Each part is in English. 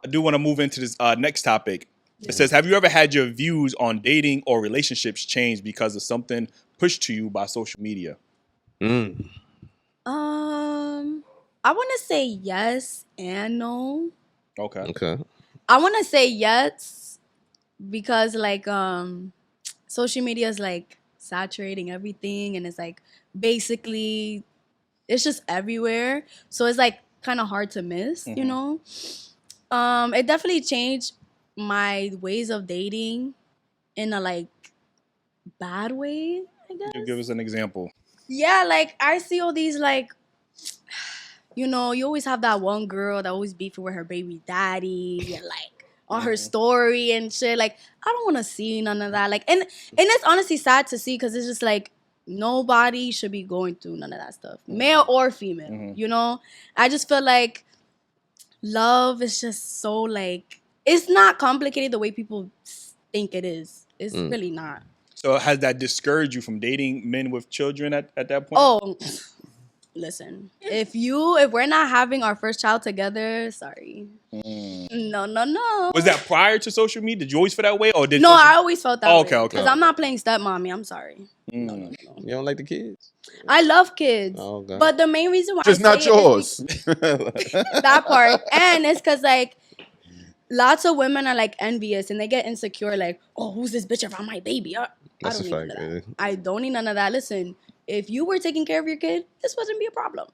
I do want to move into this next topic. It says, have you ever had your views on dating or relationships change because of something pushed to you by social media? I want to say yes and no. Okay. I want to say yes because like social media is like saturating everything, and it's like basically it's just everywhere. So it's like kind of hard to miss, you know. It definitely changed my ways of dating in a like bad way, I guess. Give us an example. Yeah, like I see all these like, you know, you always have that one girl that always beefing with her baby daddy and like on her story and shit. Like I don't want to see none of that. Like and it's honestly sad to see because it's just like nobody should be going through none of that stuff, male or female. You know, I just feel like love is just so like it's not complicated the way people think it is. It's really not. So has that discouraged you from dating men with children at that point? Oh, listen. If we're not having our first child together, sorry. No. Was that prior to social media? Did you always feel that way, or did? No, I always felt that way. Okay. Because I'm not playing stepmommy. I'm sorry. No. You don't like the kids? I love kids. Oh, okay. But the main reason why Just I not say yours. that part, and it's because like lots of women are like envious and they get insecure. Like, oh, who's this bitch around my baby? I don't need none of that. I don't need none of that. Listen, if you were taking care of your kid, this wouldn't be a problem.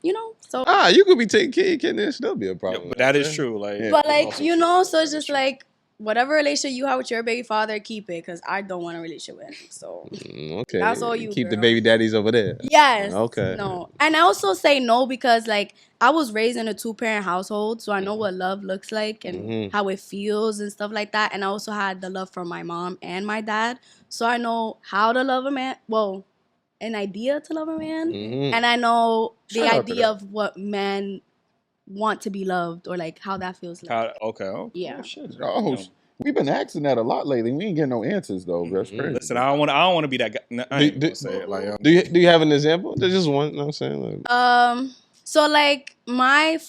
You know, so you could be taking care of your kid, and it still be a problem. Yeah, but that is true. Like, but like you know, so it's just like whatever relationship you have with your baby father, keep it because I don't want a relationship with him. So okay, that's all you keep girl. the baby daddies over there. Yes. Okay. No, and I also say no because like I was raised in a 2-parent household, so I know what love looks like and how it feels and stuff like that. And I also had the love from my mom and my dad, so I know how to love a man. Well, an idea to love a man, and I know the idea of what men want to be loved or like how that feels like. Okay. Yeah. Oh, shit. We've been asking that a lot lately. We ain't getting no answers though. That's crazy. Listen, I don't want to be that guy. No, I ain't gonna say it. Like, do you have an example? There's just one. You know what I'm saying? So like my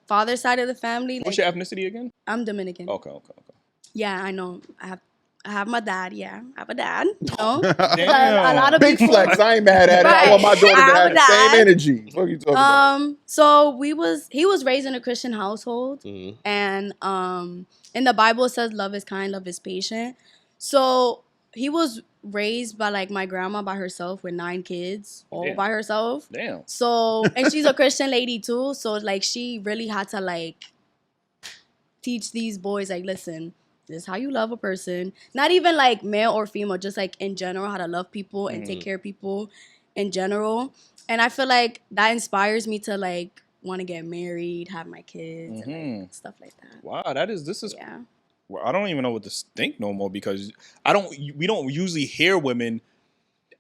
father's side of the family. What's like, your ethnicity again? I'm Dominican. Okay. Yeah, I know. I have my dad. Yeah, I have a dad. You know? Damn. A lot of Big people, flex. I ain't mad at it. Right. I want my daughter to have the Dad. same energy. What are you talking about? So he was raised in a Christian household, and in the Bible it says love is kind, love is patient. So he was raised by like my grandma by herself with 9 kids, all by herself. Damn. So and she's a Christian lady too. So like she really had to like teach these boys like, listen, this is how you love a person. Not even like male or female, just like in general, how to love people and take care of people in general. And I feel like that inspires me to like want to get married, have my kids, and like, stuff like that. Wow, this is. Yeah. Well, I don't even know what to think no more because we don't usually hear women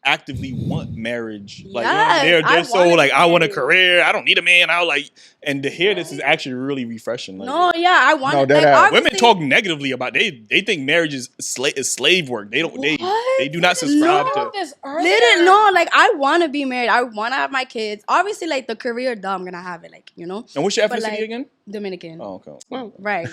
actively want marriage. Like they're so like I want a career. I don't need a man. I like, and to hear this is actually really refreshing. Like, I want No, to. that Like, women talk negatively about they think marriage is slave work. They don't they do not subscribe to. Literally, no, like I want to be married. I want to have my kids. Obviously, like the career, though, I'm gonna have it. Like And what's your ethnicity like, again? Dominican. Oh, okay. Well, right.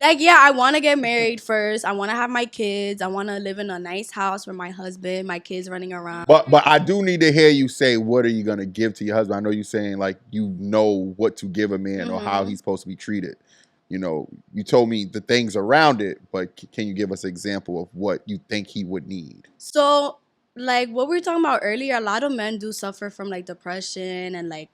Like, yeah, I want to get married first. I want to have my kids. I want to live in a nice house with my husband, my kids running around. But I do need to hear you say, what are you going to give to your husband? I know you're saying like you know what to give a man or how he's supposed to be treated. You know, you told me the things around it, but can you give us an example of what you think he would need? So, like what we were talking about earlier, a lot of men do suffer from like depression and like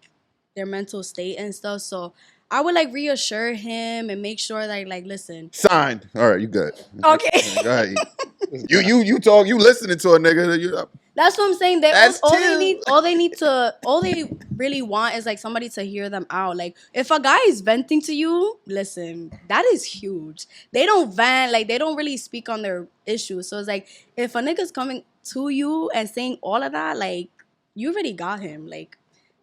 their mental state and stuff. So I would like reassure him and make sure that like listen. Signed. All right, you good. Okay. Go ahead. You talk. You listening to a nigga? That's what I'm saying. That's all they really want is like somebody to hear them out. Like if a guy is venting to you, listen, that is huge. They don't vent, like they don't really speak on their issues. So it's like if a nigga's coming to you and saying all of that, like you already got him. Like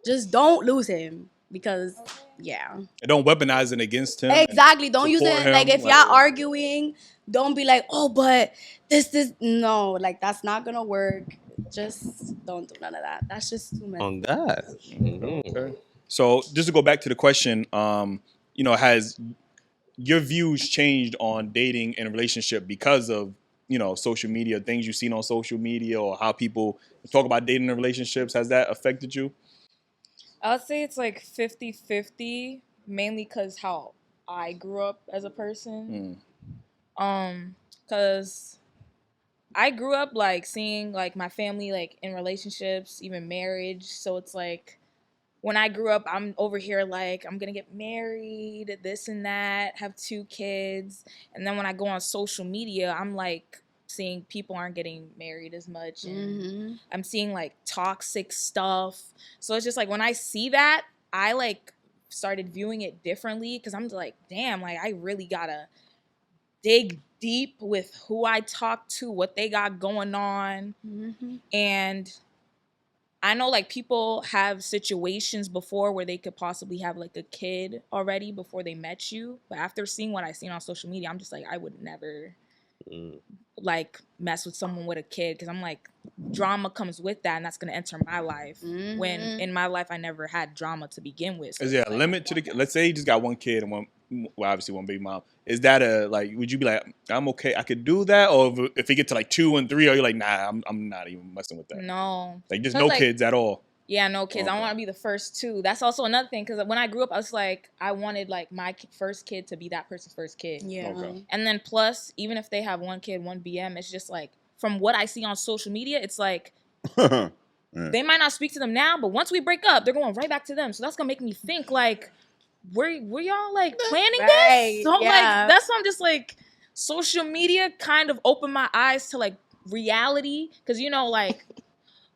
just don't lose him. Because, yeah. And don't weaponize it against him. Exactly. Don't use it. Him. Like, if y'all arguing, don't be like, oh, but this. No, like, that's not going to work. Just don't do none of that. That's just too much. On God. Okay. So, just to go back to the question, has your views changed on dating and relationship because of, social media, things you've seen on social media, or how people talk about dating and relationships? Has that affected you? I would say it's like 50-50, mainly because how I grew up as a person. Because I grew up like seeing like my family like in relationships, even marriage. So it's like when I grew up, I'm over here like I'm gonna get married, this and that, have 2 kids, and then when I go on social media, I'm like seeing people aren't getting married as much, and I'm seeing like toxic stuff. So it's just like when I see that, I like started viewing it differently because I'm like, damn, like I really gotta dig deep with who I talk to, what they got going on, and I know like people have situations before where they could possibly have like a kid already before they met you. But after seeing what I seen on social media, I'm just like, I would never like mess with someone with a kid because I'm like, drama comes with that and that's gonna enter my life. When in my life I never had drama to begin with. So is there a limit to the? Let's say you just got one kid and obviously one baby mom. Is that would you be like, I'm okay, I could do that? Or if you get to like 2 and 3, are you like, nah, I'm not even messing with that? No. Like there's no kids at all. Yeah, no kids. Okay. I want to be the first 2. That's also another thing because when I grew up, I was like, I wanted like my first kid to be that person's first kid. Yeah. Okay. And then plus, even if they have one kid, one BM, it's just like from what I see on social media, it's like they might not speak to them now, but once we break up, they're going right back to them. So that's gonna make me think like, were y'all like planning this? So like that's why I'm just like, social media kind of opened my eyes to like reality because like.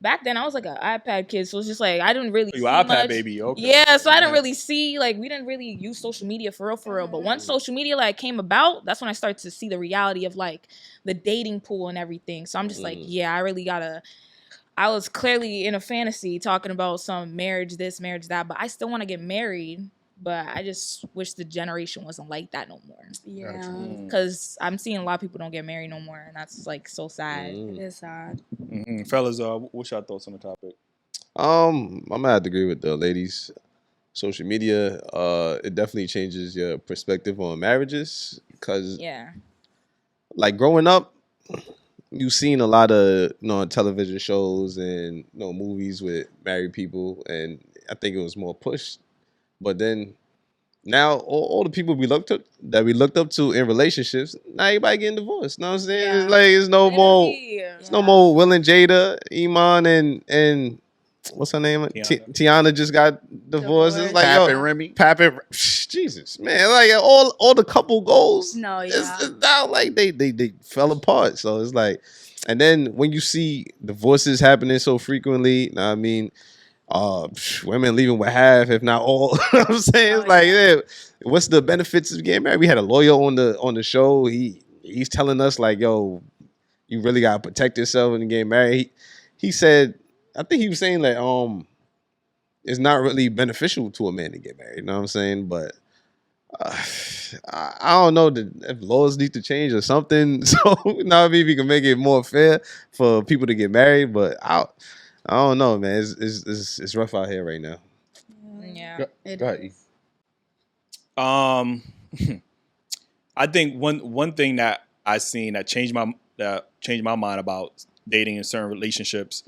Back then, I was like an iPad kid, so it's just like I didn't really see iPad much. baby, okay. Yeah, so I didn't really see like we didn't really use social media for real. But once social media like came about, that's when I started to see the reality of like the dating pool and everything. So I'm just like, yeah, I really gotta. I was clearly in a fantasy talking about some marriage this, marriage that, but I still want to get married. But I just wish the generation wasn't like that no more. Yeah. Because I'm seeing a lot of people don't get married no more, and that's like so sad. It is sad. Fellas, what's your thoughts on the topic? I'm gonna have to agree with the ladies. Social media, it definitely changes your perspective on marriages. Because like growing up, you've seen a lot of television shows and movies with married people, and I think it was more pushed. But then now all the people we looked up to in relationships, now everybody getting divorced. Know what I'm saying? Yeah. It's like it's no more Will and Jada, Iman and what's her name? Tiana just got divorced. It's like Pap and Remy. Pap and Jesus, man, like all the couple goals. No, yeah. It's now like they fell apart. So it's like, and then when you see divorces happening so frequently, I mean. Women leaving with half, if not all. You know what I'm saying? It's like, yeah, what's the benefits of getting married? We had a lawyer on the show. He's telling us like, yo, you really gotta protect yourself when you get married. He said, I think he was saying that it's not really beneficial to a man to get married. You know what I'm saying? But I don't know if laws need to change or something. So now maybe we can make it more fair for people to get married. But I don't know, man. It's rough out here right now. Yeah. Go ahead. I think one thing that I seen that changed my mind about dating in certain relationships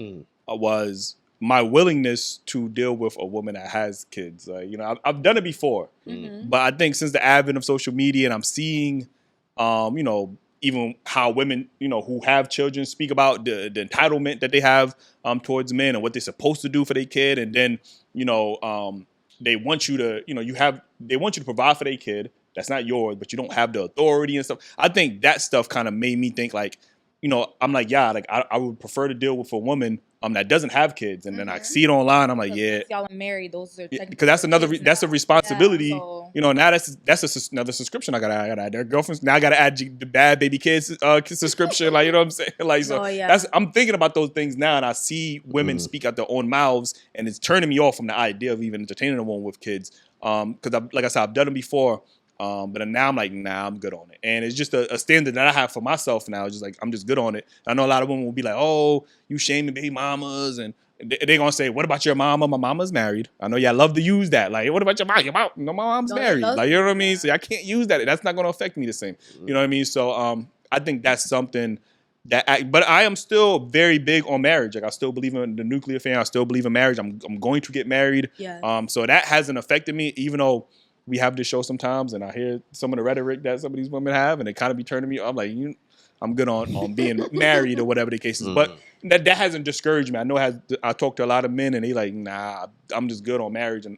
was my willingness to deal with a woman that has kids. I've done it before, but I think since the advent of social media and I'm seeing, even how women, who have children speak about the entitlement that they have towards men and what they're supposed to do for their kid. And then, they want you to, they want you to provide for their kid. That's not yours, but you don't have the authority and stuff. I think that stuff kind of made me think like, I'm like, yeah, like I would prefer to deal with a woman that doesn't have kids. And then I see it online. I'm like, yeah, y'all are married. Those are because that's a responsibility. Now that's another subscription I gotta add. Their girlfriends now I gotta add the bad baby kids subscription. Like, you know what I'm saying? Like, so I'm thinking about those things now, and I see women speak out their own mouths, and it's turning me off from the idea of even entertaining a woman with kids. Because like I said, I've done it before. But now I'm like, nah, I'm good on it. And it's just a standard that I have for myself now. It's just like, I'm just good on it. I know a lot of women will be like, oh, you shaming baby mamas and they're gonna say, "What about your mama? My mama's married." I know y'all love to use that. Like, what about your mom? Your mom? No, my mom's married. Like, you know what I mean? So I can't use that. That's not gonna affect me the same. You know what I mean? So I think that's something but I am still very big on marriage. Like, I still believe in the nuclear family. I still believe in marriage. I'm going to get married. Yes. So that hasn't affected me, even though we have this show sometimes, and I hear some of the rhetoric that some of these women have, and it kind of be turning me. I'm like, I'm good on being married or whatever the case is. But that hasn't discouraged me. I know I talked to a lot of men, and they like, nah, I'm just good on marriage, and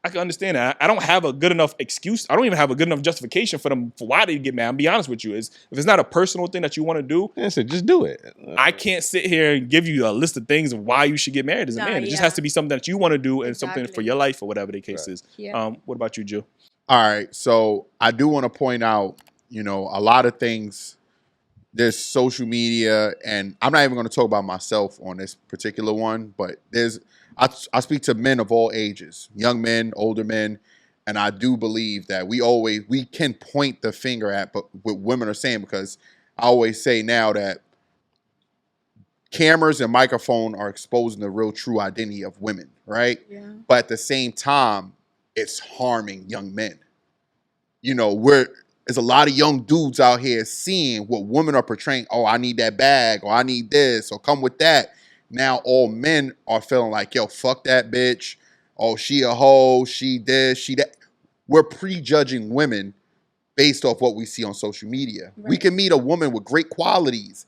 I can understand that. I don't have a good enough excuse. I don't even have a good enough justification for why they get mad. I'll be honest with you. If it's not a personal thing that you want to do, so just do it. I can't sit here and give you a list of things of why you should get married as a man. It just has to be something that you want to do and something for your life or whatever the case is. Yeah. What about you, Jill? All right. So I do want to point out, a lot of things. There's social media, and I'm not even going to talk about myself on this particular one, but I speak to men of all ages, young men, older men, and I do believe that we can point the finger at what women are saying, because I always say now that cameras and microphone are exposing the real true identity of women, right? Yeah. But at the same time, it's harming young men. There's a lot of young dudes out here seeing what women are portraying. Oh, I need that bag, or I need this, or come with that. Now all men are feeling like, yo, fuck that bitch. Oh, she a hoe, she this, she that. We're prejudging women based off what we see on social media. Right. We can meet a woman with great qualities,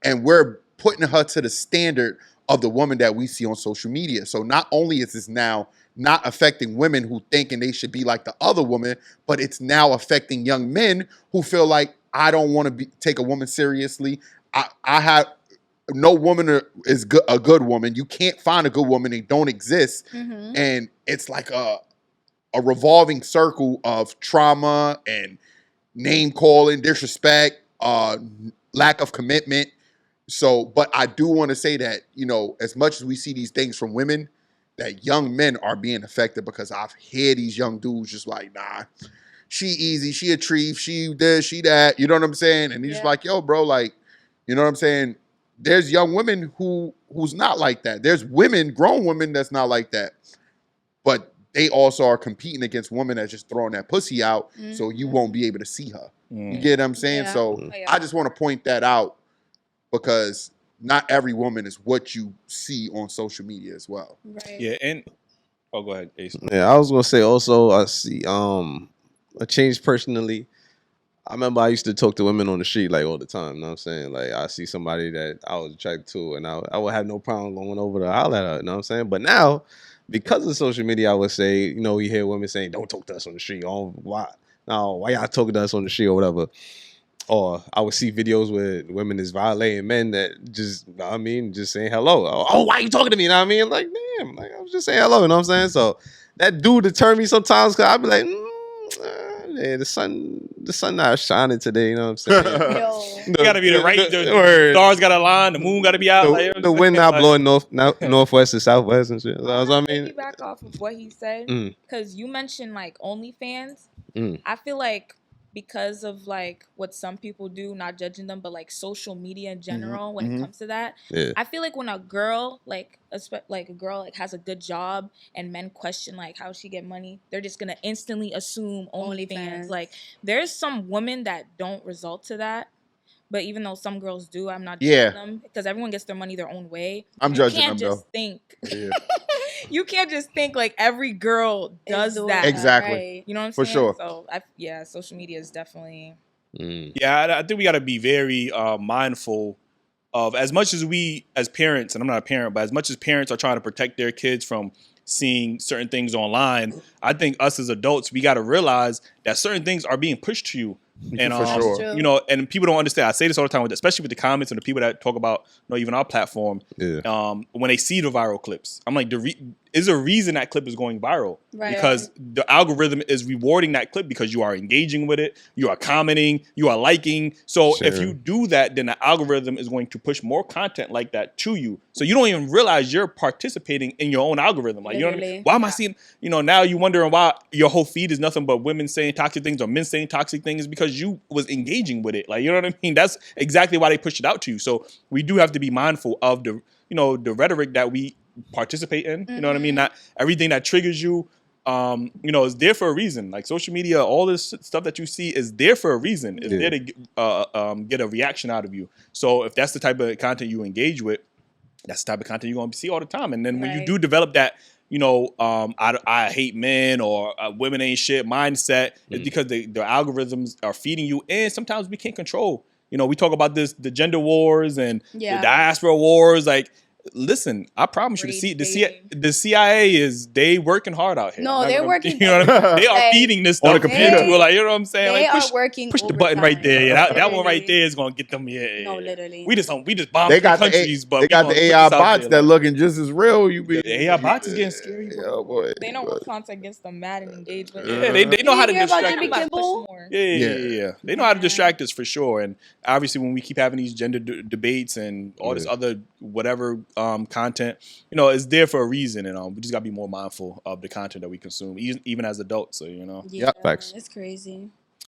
and we're putting her to the standard of the woman that we see on social media. So not only is this now not affecting women who thinking they should be like the other woman, but it's now affecting young men who feel like, I don't want to take a woman seriously. I have no woman is a good woman. You can't find a good woman. They don't exist. Mm-hmm. And it's like a revolving circle of trauma and name calling, disrespect, lack of commitment. So, but I do want to say that, as much as we see these things from women, that young men are being affected, because I've heard these young dudes just like, nah, she easy, she a tree, she this, she that, you know what I'm saying? And he's like, yo, bro, like, you know what I'm saying? There's young women who's not like that. There's women, grown women that's not like that. But they also are competing against women that's just throwing that pussy out, so you won't be able to see her. You get what I'm saying? Yeah. So I just want to point that out, because not every woman is what you see on social media as well. Right. Yeah, and go ahead, Ace. Yeah, I was gonna say also, I see a change personally. I remember I used to talk to women on the street like all the time. You know what I'm saying? Like, I see somebody that I was attracted to, and I would have no problem going over to holler at her. You know what I'm saying? But now, because of social media, I would say, we hear women saying, "Don't talk to us on the street." Oh, why y'all talking to us on the street or whatever? Or I would see videos where women is violating men that just, just saying hello. Oh, why you talking to me? You know what I mean? Like, damn, like, I was just saying hello. You know what I'm saying? So that do deter me sometimes, because I'd be like, yeah, the sun not shining today. You know what I'm saying? You gotta be the stars gotta align, the moon gotta be out. The wind not blowing northwest to southwest and shit. That's what I mean. Back off of what he said, because you mentioned like OnlyFans. Mm. I feel like, because of like what some people do, not judging them, but like social media in general, when it comes to that, I feel like when a girl like has a good job and men question like how she get money, they're just gonna instantly assume OnlyFans. Like, there's some women that don't result to that, but even though some girls do, I'm not judging them, because everyone gets their money their own way. I'm judging them though. You can't just think like every girl does that. Exactly. Right. You know what I'm For saying? sure. So social media is definitely. Yeah, I think we got to be very mindful of, as much as we as parents, and I'm not a parent, but as much as parents are trying to protect their kids from seeing certain things online, I think us as adults, we got to realize that certain things are being pushed to you. And For sure. And people don't understand. I say this all the time, especially with the comments and the people that talk about, even our platform. Yeah. When they see the viral clips, I'm like, is a reason that clip is going viral, Right. because the algorithm is rewarding that clip because you are engaging with it, you are commenting, you are liking. So if you do that, then the algorithm is going to push more content like that to you. So you don't even realize you're participating in your own algorithm. Like, you know what I mean? Why am I seeing? Now you're wondering why your whole feed is nothing but women saying toxic things or men saying toxic things, because you was engaging with it. Like, you know what I mean? That's exactly why they pushed it out to you. So we do have to be mindful of the rhetoric that we participate in. You know what I mean? Not everything that triggers you, is there for a reason. Like social media, all this stuff that you see is there for a reason. It's there to get a reaction out of you. So if that's the type of content you engage with, that's the type of content you're going to see all the time. And then when you do develop that, I hate men or women ain't shit mindset, it's because the algorithms are feeding you. And sometimes we can't control. We talk about the gender wars and the diaspora wars. Like, listen, I promise you, the CIA they working hard out here. No, they're working. You know what I mean? They are feeding this stuff on the computer. Like, you know what I'm saying? They like, are working. Push the button right there. Yeah, that one right there is gonna get them. Yeah, no, literally. We just bomb the countries, but they got the AI bots that looking just as real. The AI bots is getting scary. Oh boy, they know what content gets them mad and engaged with. Yeah, they know how to distract us. Yeah. They know how to distract us for sure. And obviously, when we keep having these gender debates and all this other whatever content, it's there for a reason, and we just gotta be more mindful of the content that we consume, even as adults. So facts. It's crazy.